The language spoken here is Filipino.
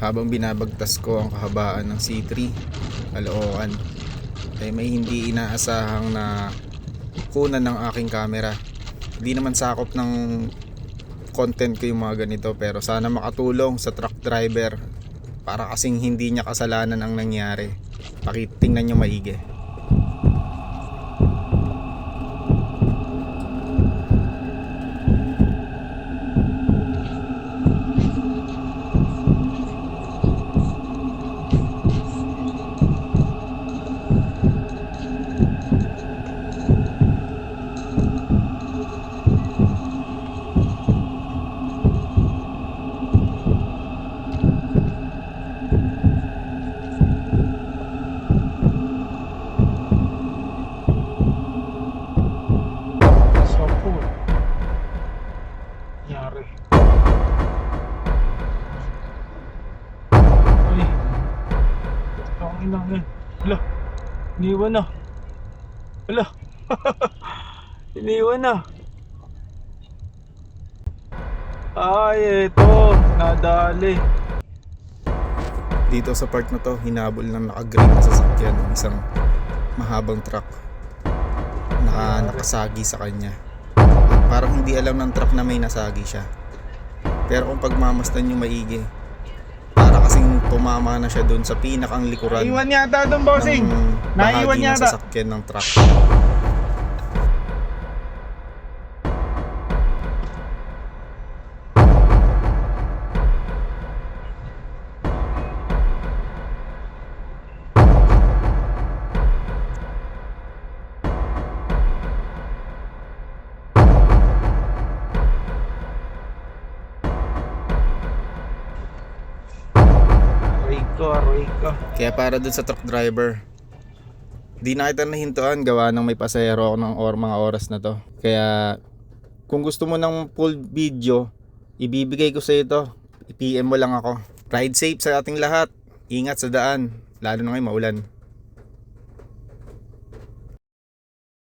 habang binabagtas ko ang kahabaan ng C3 Caloocan ay may hindi inaasahang na kunan ng aking camera. Hindi naman sakop ng content ko yung mga ganito, pero sana makatulong sa truck driver para kasing hindi niya kasalanan ang nangyari. Tingnan nyo maigi. Nangyari. Ay. Ang inang yan. Hala. Iniwan na. Hala. Iniwan na. Ay, eto. Nadali. Dito sa part na to, hinabol ng naka-green na sasakyan ng isang mahabang truck. Nakasagi sa kanya. Parang hindi alam ng truck na may nasagi siya. Pero kung pagmamasdan nyo maigi, para kasing tumama na siya dun sa pinakang likuran. Naiwan yata doon, bossing. Naiwan bahagi ng yata. sasakyan ng truck. Aray ko. Kaya para dun sa truck driver, di na kita nahintuan gawa ng may pasahero ako ng mga oras na to. Kaya kung gusto mo ng full video, ibibigay ko sa ito. I-PM mo lang ako. Ride safe sa ating lahat. Ingat sa daan, lalo na ngayon maulan.